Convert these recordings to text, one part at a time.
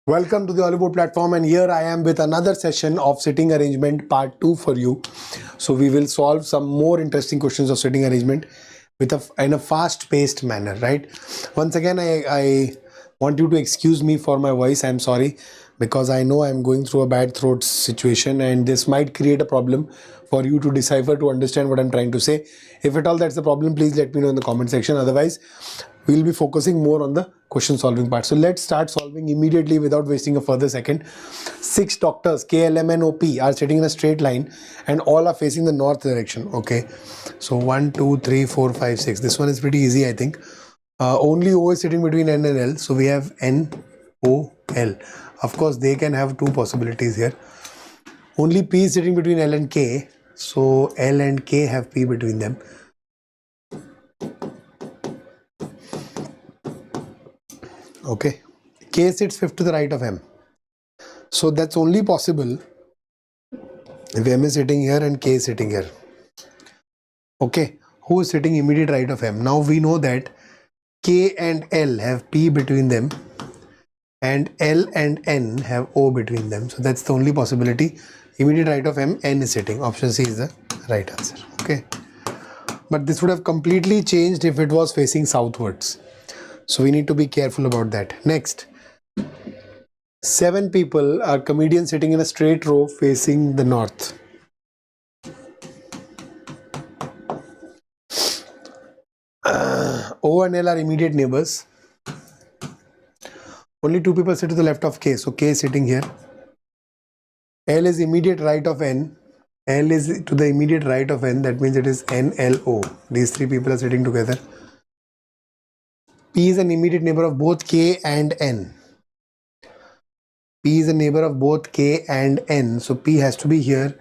Welcome to the Oliveboard platform, and here I am with another session of sitting arrangement part 2 for you. So we will solve some more interesting questions of sitting arrangement in a fast-paced manner, right? Once again, I want you to excuse me for my voice. I'm sorry because I know I'm going through a bad throat situation and this might create a problem for you to decipher, to understand what I'm trying to say. If at all that's the problem, please let me know in the comment section. Otherwise, we'll be focusing more on the question solving part. So let's start solving immediately without wasting a further second. 6 doctors K, L, M and OP are sitting in a straight line and all are facing the north direction. Okay, so 1, 2, 3, 4, 5, 6. This one is pretty easy, I think. Only O is sitting between N and L, so we have N, O, L. Of course, they can have 2 possibilities here. Only P is sitting between L and K, so L and K have P between them. Okay, K sits fifth to the right of M. So that's only possible if M is sitting here and K is sitting here. Okay, who is sitting immediate right of M? Now we know that K and L have P between them and L and N have O between them. So that's the only possibility. Immediate right of M, N is sitting. Option C is the right answer. Okay, but this would have completely changed if it was facing southwards. So we need to be careful about that. Next, 7 people are comedians sitting in a straight row facing the north. O and L are immediate neighbors. Only 2 people sit to the left of K, so K is sitting here. L is immediate right of N. L is to the immediate right of N, that means it is N, L, O. These 3 people are sitting together. P is an immediate neighbor of both K and N. P is a neighbor of both K and N, so P has to be here.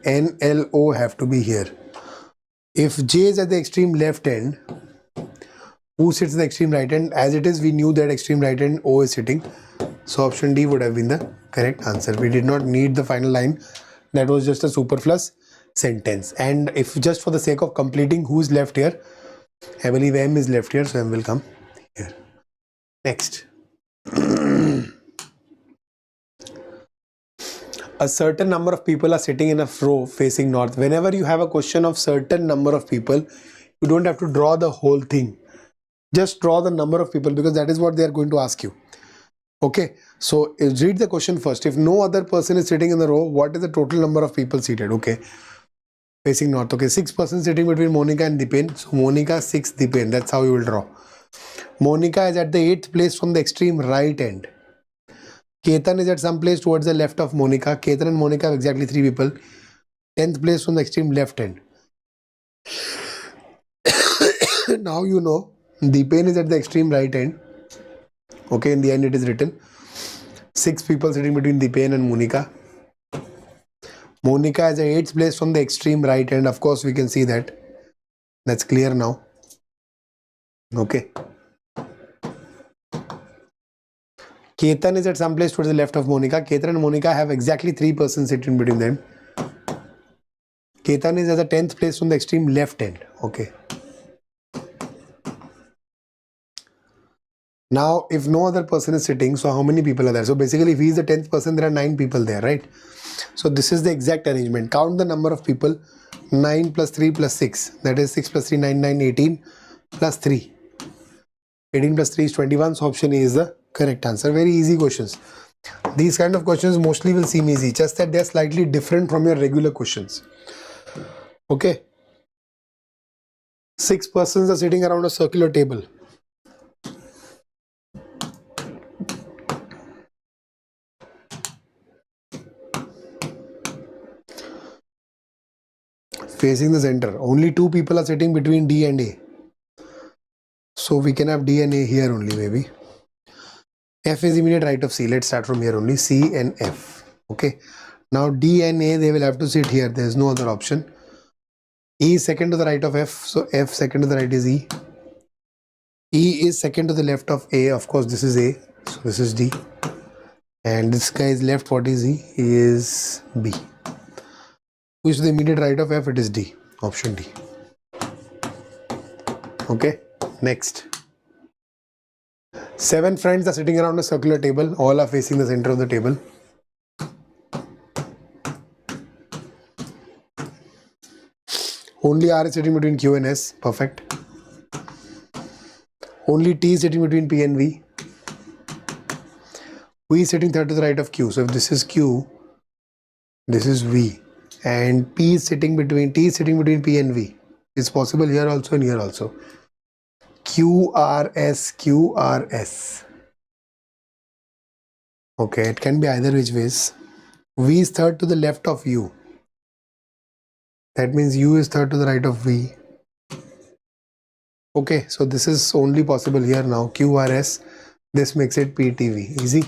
N, L, O have to be here. If J is at the extreme left end, who sits at the extreme right end? As it is, we knew that extreme right end O is sitting. So option D would have been the correct answer. We did not need the final line. That was just a superfluous sentence. And if just for the sake of completing, who is left here? I believe M is left here, so M will come here. Next. A certain number of people are sitting in a row facing north. Whenever you have a question of certain number of people, you don't have to draw the whole thing. Just draw the number of people because that is what they are going to ask you. Okay, so read the question first. If no other person is sitting in the row, what is the total number of people seated? Okay, facing north. Okay, 6 persons sitting between Monica and Dipen. So Monica, 6, Dipen. That's how you will draw. Monica is at the 8th place from the extreme right end. Ketan is at some place towards the left of Monica. Ketan and Monica have exactly 3 people. 10th place from the extreme left end. Now you know Dipen is at the extreme right end. Okay, in the end it is written 6 people sitting between Dipen and Monica. Monica is at 8th place from the extreme right end. Of course, we can see that. That's clear now. Okay. Ketan is at some place towards the left of Monica. Ketan and Monica have exactly 3 persons sitting between them. Ketan is at the 10th place from the extreme left end. Okay. Now, if no other person is sitting, so how many people are there? So basically, if he is the 10th person, there are 9 people there, right? So this is the exact arrangement. Count the number of people. 9 plus 3 plus 6. That is 6 plus 3, 9, 9, 18 plus 3. 18 plus 3 is 21. So option A is the correct answer. Very easy questions. These kind of questions mostly will seem easy, just that they are slightly different from your regular questions. Okay. 6 persons are sitting around a circular table. Facing the center. Only 2 people are sitting between D and A. So we can have D and A here only maybe. F is immediate right of C. Let's start from here only. C and F. Okay. Now D and A, they will have to sit here. There is no other option. E is second to the right of F. So F second to the right is E. E is second to the left of A. Of course, this is A. So this is D. And this guy is left. What is E? He is B. Who is the immediate right of F? It is D. Option D. Okay. Next. 7 friends are sitting around a circular table. All are facing the center of the table. Only R is sitting between Q and S. Perfect. Only T is sitting between P and V. V is sitting third to the right of Q. So if this is Q, this is V. And T is sitting between P and V. It's possible here also and here also. QRS, QRS. Okay, it can be either which ways. V is third to the left of U. That means U is third to the right of V. Okay, so this is only possible here now. QRS, this makes it PTV. Easy.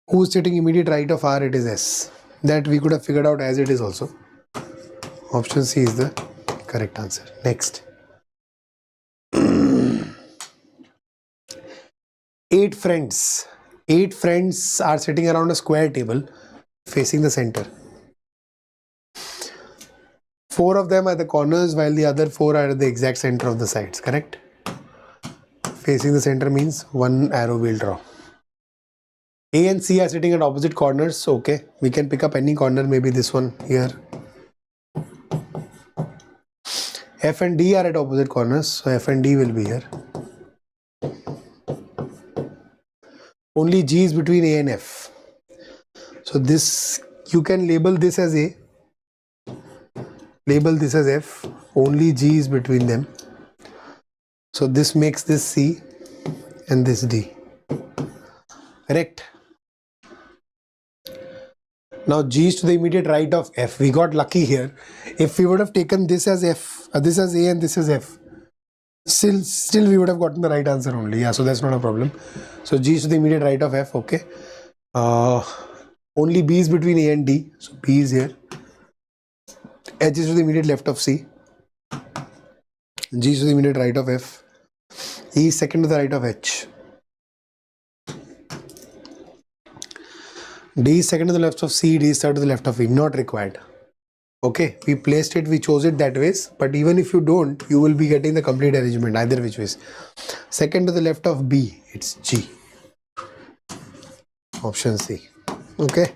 Who is sitting immediate right of R? It is S. That we could have figured out as it is also. Option C is the correct answer. Next. 8 friends. 8 friends are sitting around a square table facing the center. 4 of them are the corners while the other 4 are at the exact center of the sides, correct? Facing the center means one arrow we'll draw. A and C are sitting at opposite corners. Okay, we can pick up any corner, maybe this one here. F and D are at opposite corners, so F and D will be here. Only G is between A and F. So this, you can label this as A. Label this as F. Only G is between them. So this makes this C and this D. Correct. Now G is to the immediate right of F. We got lucky here. If we would have taken this as F, this as A and this as F, still we would have gotten the right answer only. Yeah, so that's not a problem. So G is to the immediate right of F. Okay. Only B is between A and D. So B is here. H is to the immediate left of C. G is to the immediate right of F. E is second to the right of H. D is second to the left of C. D is third to the left of E. Not required. Okay, we placed it, we chose it that ways. But even if you don't, you will be getting the complete arrangement either which ways. Second to the left of B, it's G. Option C. Okay.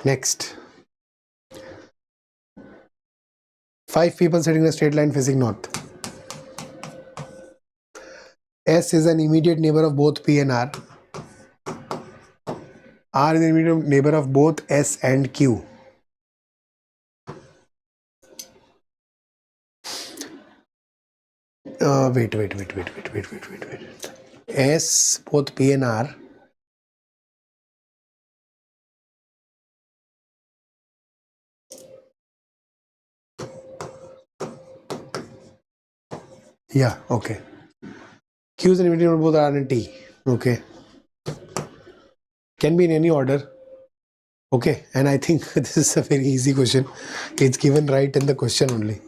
Next. 5 people sitting in a straight line facing north. S is an immediate neighbor of both P and R. R is an immediate neighbor of both S and Q. Wait. S, both P and R. Yeah, okay. Q is an immediate neighbor of both R and T. Okay. Can be in any order. Okay, and I think this is a very easy question. It's given right in the question only.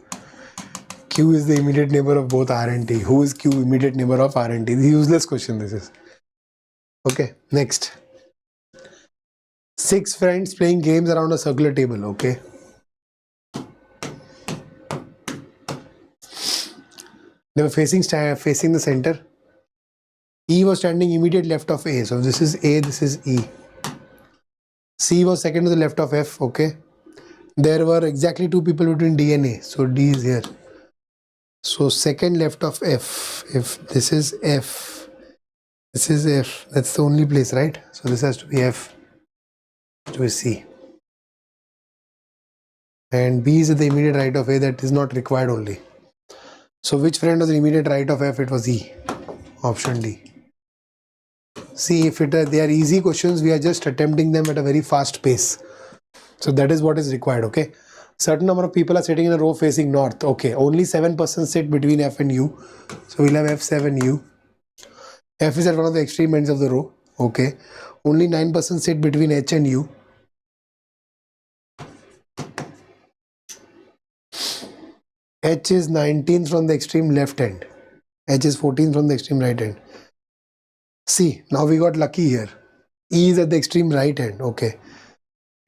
Q is the immediate neighbor of both R and T. Who is Q immediate neighbor of R and T? The useless question this is. Okay, next. 6 friends playing games around a circular table. Okay. They were facing the center. E was standing immediate left of A. So this is A, this is E. C was second to the left of F. Okay. There were exactly 2 people between D and A. So D is here. So second left of F. If this is F, this is F. That's the only place, right? So this has to be F. To be C. And B is at the immediate right of A. That is not required only. So which friend was the immediate right of F? It was E. Option D. See, if they are easy questions, we are just attempting them at a very fast pace. So that is what is required, okay? Certain number of people are sitting in a row facing north. Okay, only 7 persons sit between F and U. So we'll have F7U. F is at one of the extreme ends of the row. Okay. Only 9 persons sit between H and U. H is 19 from the extreme left end. H is 14 from the extreme right end. See, now we got lucky here. E is at the extreme right end. Okay.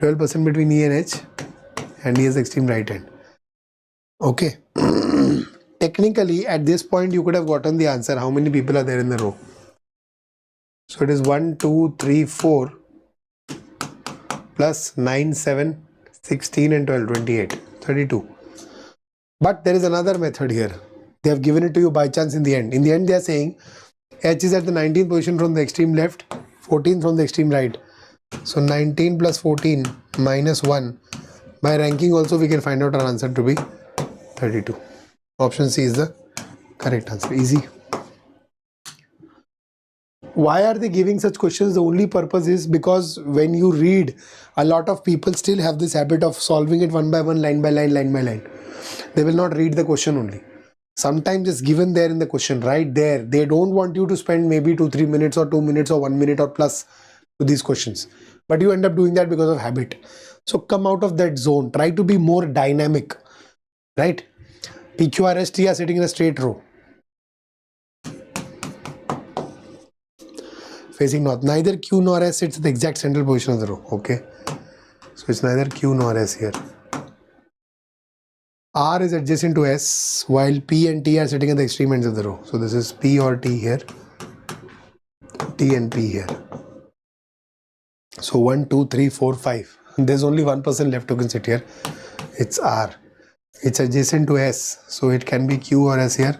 12% between E and H. And E is the extreme right end. Okay. 10 technically at this point you could have gotten the answer. How many people are there in the row? So it is 1, 2, 3, 4 plus 9, 7, 16 and 12, 28, 32. But there is another method here. They have given it to you by chance in the end. In the end they are saying H is at the 19th position from the extreme left, 14th from the extreme right. So 19 plus 14 minus 1. By ranking also we can find out our answer to be 32. Option C is the correct answer. Easy. Why are they giving such questions? The only purpose is because when you read, a lot of people still have this habit of solving it one by one, line by line, line by line. They will not read the question only. Sometimes it's given there in the question, right there. They don't want you to spend maybe 2-3 minutes or 2 minutes or 1 minute or plus to these questions. But you end up doing that because of habit. So come out of that zone. Try to be more dynamic, right? PQRST are sitting in a straight row. Facing north. Neither Q nor S sits at the exact central position of the row. Okay. So it's neither Q nor S here. R is adjacent to S while P and T are sitting at the extreme ends of the row. So this is P or T here. T and P here. So 1, 2, 3, 4, 5. There's only one person left who can sit here. It's R. It's adjacent to S. So it can be Q or S here.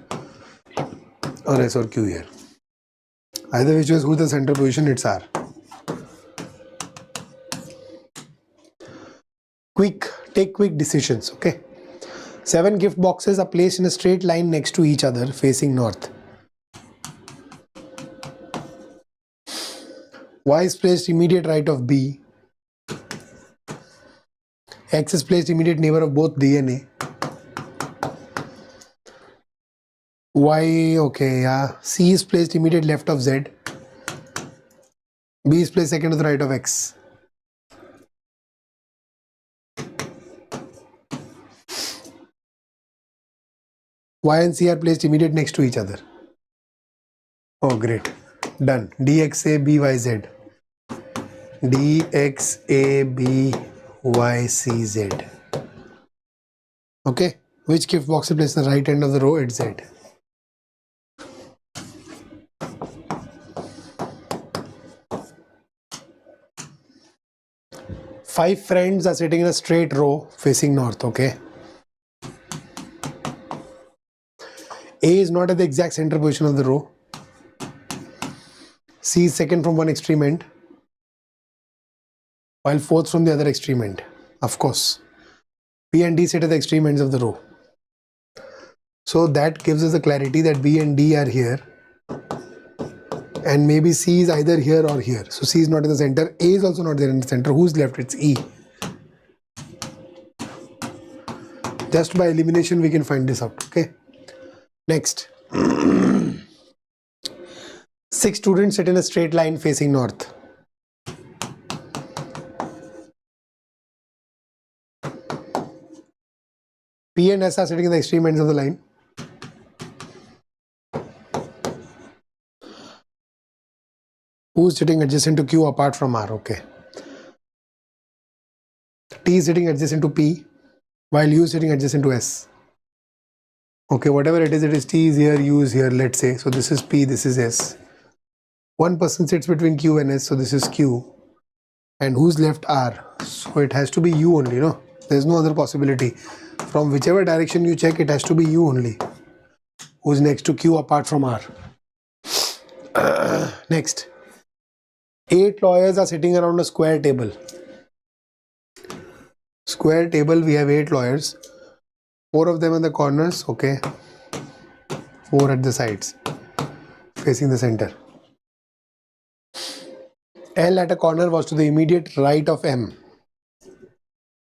Or S or Q here. Either which is who's the central position, it's R. Take quick decisions, okay? 7 gift boxes are placed in a straight line next to each other facing north. Y is placed immediate right of B. X is placed immediate neighbor of both D and A. Y, okay, yeah. C is placed immediate left of Z. B is placed second to the right of X. Y and C are placed immediate next to each other. Oh, great. Done. DXA BYZ. DXA BYCZ. Okay. Which gift box is placed at the right end of the row? It's Z. Five friends are sitting in a straight row facing north, okay? A is not at the exact center position of the row. C is second from one extreme end, while fourth from the other extreme end. Of course. B and D sit at the extreme ends of the row. So that gives us the clarity that B and D are here. And maybe C is either here or here. So C is not in the center. A is also not there in the center. Who's left? It's E. Just by elimination we can find this out. Okay. Next. 6 students sit in a straight line facing north. P and S are sitting in the extreme ends of the line. Who's sitting adjacent to Q apart from R? Okay. T is sitting adjacent to P, while U is sitting adjacent to S. Okay, whatever it is T is here, U is here, let's say. So this is P, this is S. One person sits between Q and S, so this is Q. And who's left? R. So it has to be U only, no? There's no other possibility. From whichever direction you check, it has to be U only. Who's next to Q apart from R? Next. 8 lawyers are sitting around a square table. Square table, we have 8 lawyers. 4 of them in the corners, okay. 4 at the sides, facing the center. L at a corner was to the immediate right of M.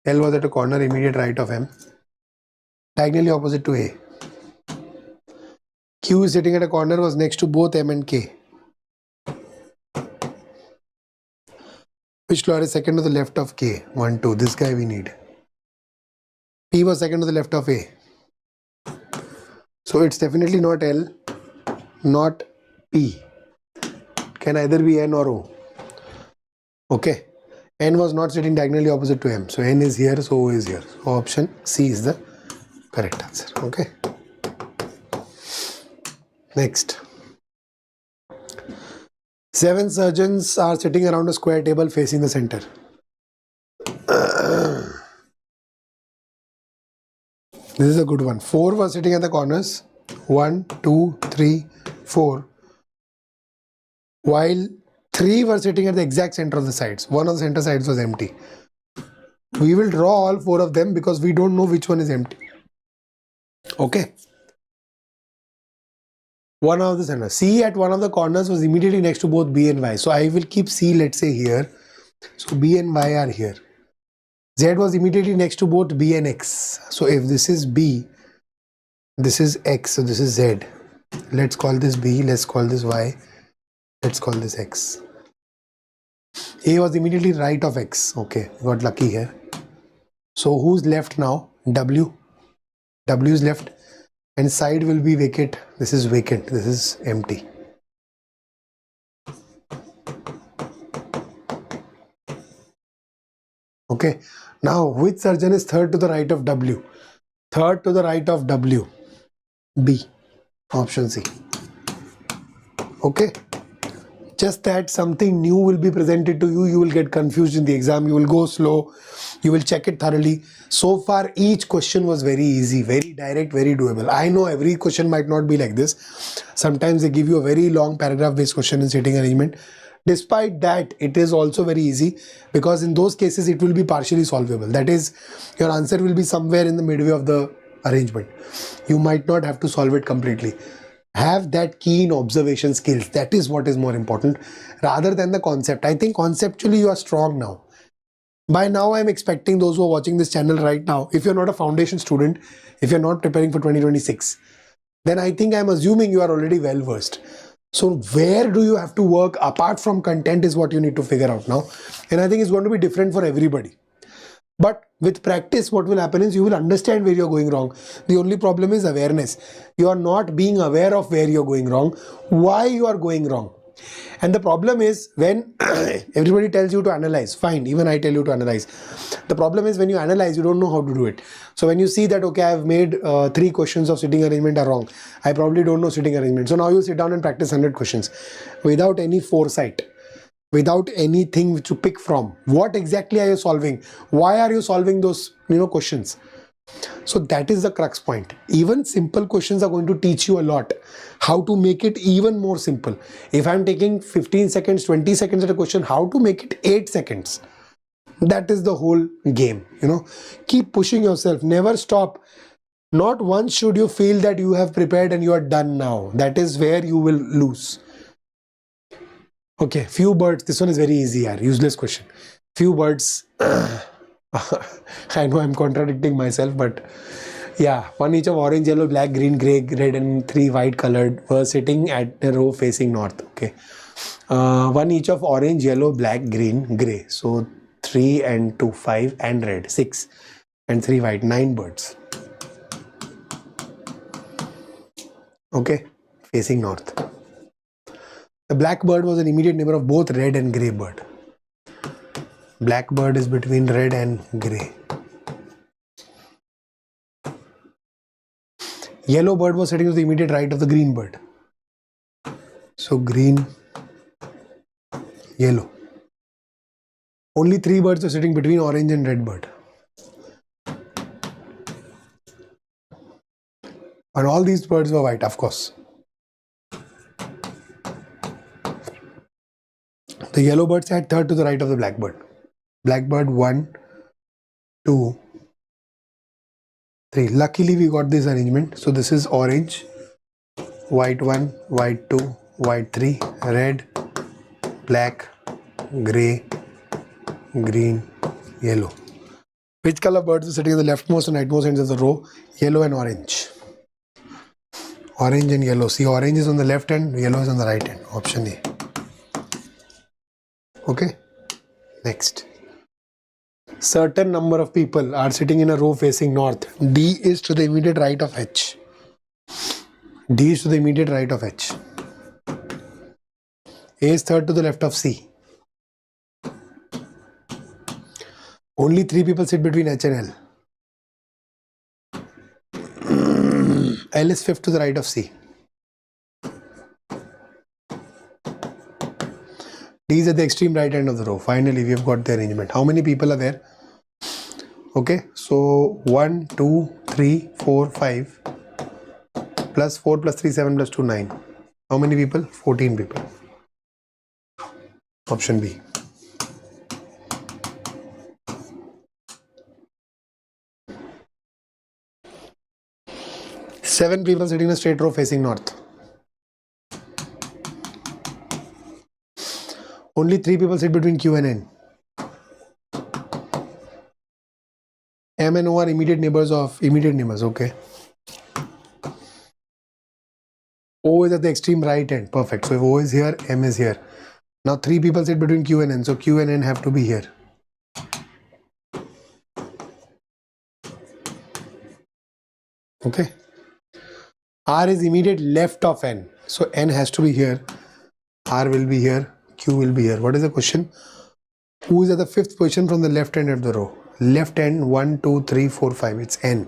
L was at a corner immediate right of M, diagonally opposite to A. Q sitting at a corner was next to both M and K. Which lawyer is second to the left of K? 1, 2. This guy we need. P was second to the left of A. So it's definitely not L, not P. It can either be N or O. Okay. N was not sitting diagonally opposite to M. So N is here, so O is here. So option C is the correct answer. Okay. Next. 7 surgeons are sitting around a square table facing the center. This is a good one. 4 were sitting at the corners. 1, 2, 3, 4. While 3 were sitting at the exact center of the sides. One of the center sides was empty. We will draw all 4 of them because we don't know which one is empty. Okay. One of the center. C at one of the corners was immediately next to both B and Y. So I will keep C, let's say, here. So B and Y are here. Z was immediately next to both B and X. So if this is B, this is X, so this is Z. Let's call this B, let's call this Y, let's call this X. A was immediately right of X. Okay, got lucky here. So who's left now? W. W is left. And side will be vacant. This is vacant. This is empty. Okay. Now, which surgeon is third to the right of W? Third to the right of W. B. Option C. Okay. Just that something new will be presented to you. You will get confused in the exam. You will go slow. You will check it thoroughly. So far, each question was very easy, very direct, very doable. I know every question might not be like this. Sometimes they give you a very long paragraph-based question in sitting arrangement. Despite that, it is also very easy because in those cases, it will be partially solvable. That is, your answer will be somewhere in the midway of the arrangement. You might not have to solve it completely. Have that keen observation skills. That is what is more important rather than the concept. I think conceptually you are strong now. By now, I am expecting those who are watching this channel right now, if you're not a foundation student, if you're not preparing for 2026, then I think I'm assuming you are already well versed. So where do you have to work apart from content is what you need to figure out now. And I think it's going to be different for everybody. But with practice, what will happen is you will understand where you're going wrong. The only problem is awareness. You are not being aware of where you're going wrong, why you are going wrong. And the problem is when everybody tells you to analyze, fine, even I tell you to analyze. The problem is when you analyze, you don't know how to do it. So when you see that, okay, I've made 3 questions of sitting arrangement are wrong. I probably don't know sitting arrangement. So now you sit down and practice 100 questions without any foresight, without anything to pick from. What exactly are you solving? Why are you solving those questions? So that is the crux point. Even simple questions are going to teach you a lot. How to make it even more simple. If I'm taking 15 seconds, 20 seconds at a question, how to make it 8 seconds. That is the whole game. Keep pushing yourself. Never stop. Not once should you feel that you have prepared and you are done now. That is where you will lose. Okay, few birds. This one is very easy, useless question. Few birds. I know I'm contradicting myself, but yeah, one each of orange, yellow, black, green, grey, red and 3 white colored were sitting at a row facing north. Okay, one each of orange, yellow, black, green, grey. So 3 and 2, 5 and red, 6 and 3 white, 9 birds. Okay, facing north. The black bird was an immediate neighbor of both red and grey bird. Black bird is between red and grey. Yellow bird was sitting to the immediate right of the green bird. So green, yellow. Only 3 birds were sitting between orange and red bird. And all these birds were white, of course. The yellow bird sat third to the right of the black bird. Blackbird 1, 2, 3. Luckily we got this arrangement. So this is orange, white 1, white 2, white 3, red, black, grey, green, yellow. Which color birds are sitting at the leftmost and rightmost ends of the row? Yellow and orange. Orange and yellow. See, orange is on the left end, yellow is on the right end. Option A. Okay. Next. Certain number of people are sitting in a row facing north. D is to the immediate right of H. D is to the immediate right of H. A is third to the left of C. Only 3 people sit between H and L. L is fifth to the right of C. D is at the extreme right end of the row. Finally, we have got the arrangement. How many people are there? Okay, so 1, 2, 3, 4, 5 plus 4 plus 3, 7 plus 2, 9. How many people? 14 people. Option B. Seven people sitting in a straight row facing north. Only 3 people sit between Q and N. M and O are immediate neighbors of immediate neighbors. Okay. O is at the extreme right end. Perfect. So if O is here, M is here. Now 3 people sit between Q and N. So Q and N have to be here. Okay. R is immediate left of N. So N has to be here. R will be here. Q will be here. What is the question? Who is at the 5th position from the left end of the row? Left end 1, 2, 3, 4, 5. It's N.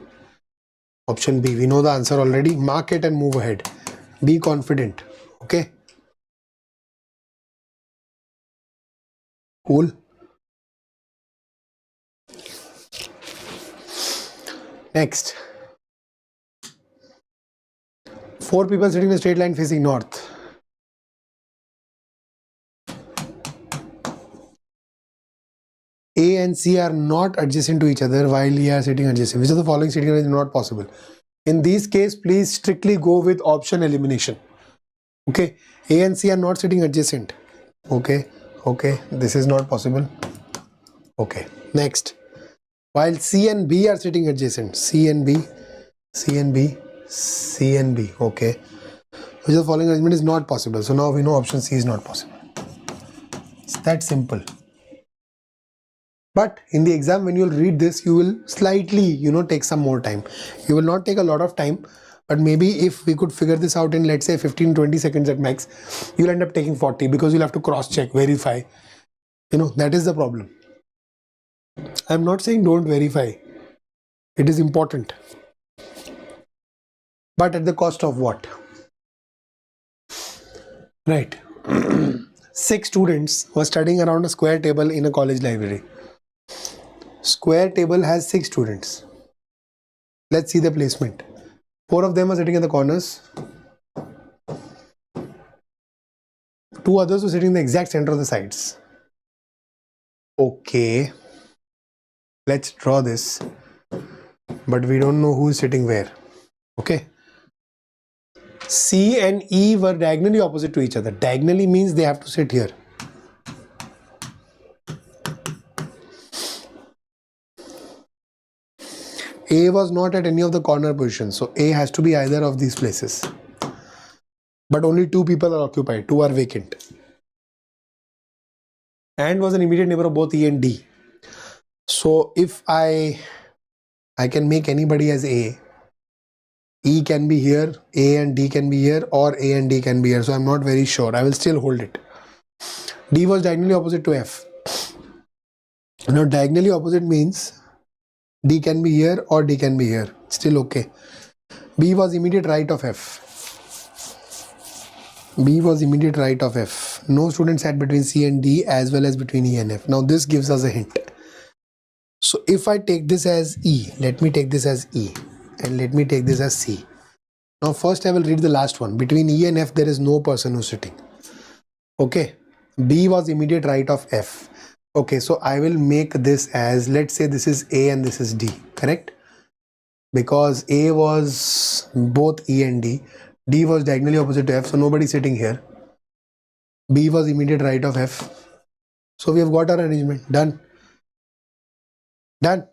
Option B. We know the answer already. Mark it and move ahead. Be confident. Okay. Cool. Next. 4 people sitting in a straight line facing north. A and C are not adjacent to each other while E are sitting adjacent. Which of the following sitting is not possible? In this case, please strictly go with option elimination. Okay. A and C are not sitting adjacent. Okay. Okay. This is not possible. Okay. Next. While C and B are sitting adjacent. C and B. C and B. C and B. Okay. Which of the following arrangement is not possible? So now we know option C is not possible. It's that simple. But in the exam, when you'll read this, you will slightly, take some more time. You will not take a lot of time, but maybe if we could figure this out in, let's say, 15-20 seconds at max, you'll end up taking 40 because you'll have to cross-check, verify. That is the problem. I'm not saying don't verify. It is important. But at the cost of what? Right. 6 students were studying around a square table in a college library. Square table has 6 students. Let's see the placement. 4 of them are sitting in the corners. 2 others were sitting in the exact center of the sides. Okay. Let's draw this. But we don't know who is sitting where. Okay. C and E were diagonally opposite to each other. Diagonally means they have to sit here. A was not at any of the corner positions. So A has to be either of these places. But only 2 people are occupied. 2 are vacant. And was an immediate neighbor of both E and D. So if I can make anybody as A, E can be here, A and D can be here, or A and D can be here. So I'm not very sure. I will still hold it. D was diagonally opposite to F. Now diagonally opposite means D can be here or D can be here. Still okay. B was immediate right of F. B was immediate right of F. No student sat between C and D as well as between E and F. Now this gives us a hint. So if I take this as E, let me take this as E and let me take this as C. Now first I will read the last one. Between E and F there is no person who's sitting. Okay. B was immediate right of F. Okay, so I will make this as, let's say this is A and this is D, correct? Because A was both E and D. D was diagonally opposite to F, so nobody sitting here. B was immediate right of F. So we have got our arrangement. Done. Done.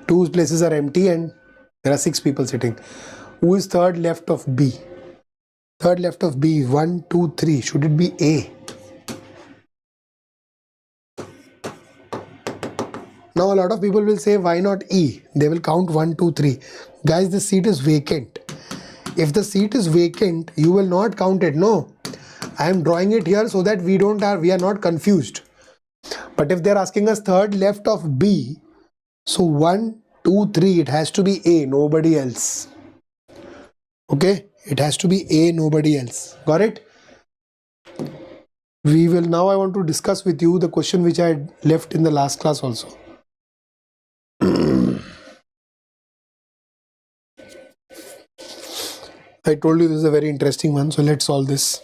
2 places are empty and there are 6 people sitting. Who is third left of B? Third left of B, 1, 2, 3. Should it be A? Now a lot of people will say, why not E? They will count 1, 2, 3. Guys, the seat is vacant. If the seat is vacant, you will not count it. No, I am drawing it here so that we are not confused. But if they're asking us third left of B, so 1, 2, 3, it has to be A, nobody else. Okay, it has to be A, nobody else. Got it? We will now, I want to discuss with you the question which I had left in the last class also. I told you this is a very interesting one, so let's solve this.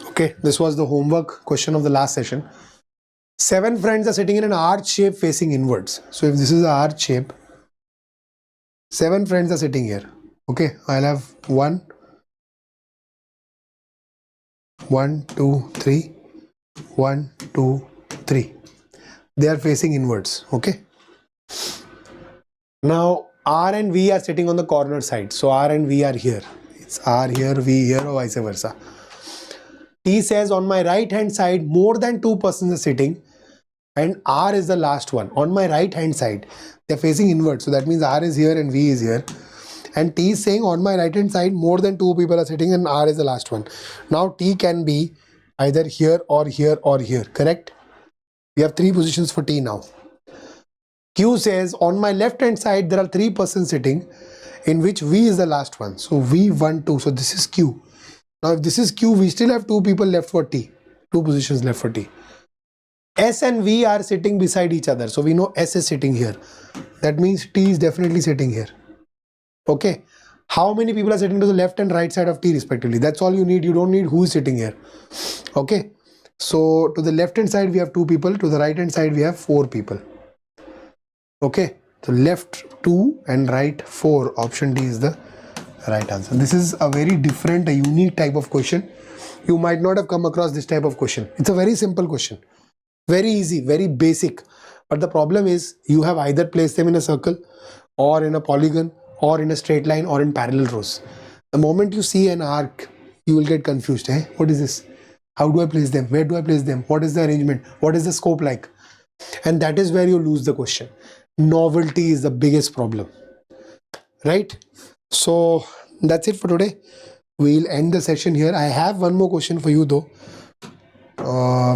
Okay, this was the homework question of the last session. 7 friends are sitting in an arch shape facing inwards. So if this is an arch shape, 7 friends are sitting here. Okay, I'll have 1, 2, 3, 1, 2, 3. They are facing inwards. Okay. Now R and V are sitting on the corner side. So R and V are here. It's R here, V here, or vice versa. T says on my right hand side more than 2 persons are sitting and R is the last one. On my right hand side they are facing inwards. So that means R is here and V is here. And T is saying on my right hand side more than 2 people are sitting and R is the last one. Now T can be either here or here or here. Correct? We have 3 positions for T now. Q says on my left hand side there are 3 persons sitting in which V is the last one. So V 1, 2. So this is Q. Now if this is Q, we still have 2 people left for T. 2 positions left for T. S and V are sitting beside each other. So we know S is sitting here. That means T is definitely sitting here. Okay. How many people are sitting to the left and right side of T respectively? That's all you need. You don't need who is sitting here. Okay. So to the left hand side we have 2 people. To the right hand side we have 4 people. Okay, so left 2 and right 4. Option D is the right answer. This is a very different, a unique type of question. You might not have come across this type of question. It's a very simple question. Very easy, very basic. But the problem is you have either placed them in a circle or in a polygon or in a straight line or in parallel rows. The moment you see an arc, you will get confused. Eh? What is this? How do I place them? Where do I place them? What is the arrangement? What is the scope like? And that is where you lose the question. Novelty is the biggest problem, right? So that's it for today. We'll end the session here. I have one more question for you though,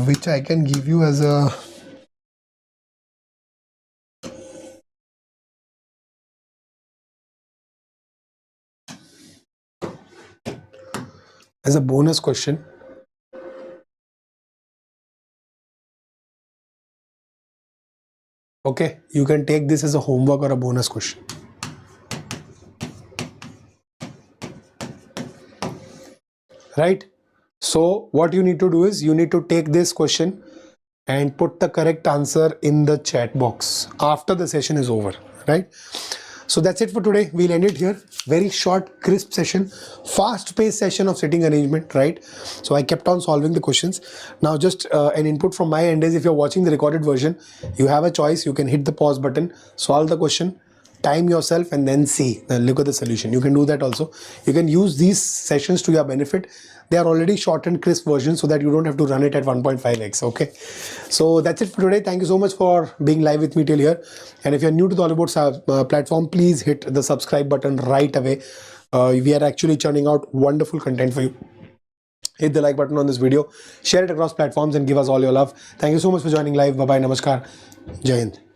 which I can give you as a bonus question. Okay, you can take this as a homework or a bonus question. Right? So what you need to do is you need to take this question and put the correct answer in the chat box after the session is over. Right? So that's it for today. We'll end it here. Very short, crisp session, fast-paced session of sitting arrangement, right? So I kept on solving the questions. Now just an input from my end is if you're watching the recorded version, you have a choice. You can hit the pause button, solve the question, time yourself and then see, look at the solution. You can do that also. You can use these sessions to your benefit. They are already short and crisp versions so that you don't have to run it at 1.5x. Okay. So that's it for today. Thank you so much for being live with me till here. And if you're new to the Oliveboard platform, please hit the subscribe button right away. We are actually churning out wonderful content for you. Hit the like button on this video, share it across platforms and give us all your love. Thank you so much for joining live. Bye-bye. Namaskar. Jai Hind.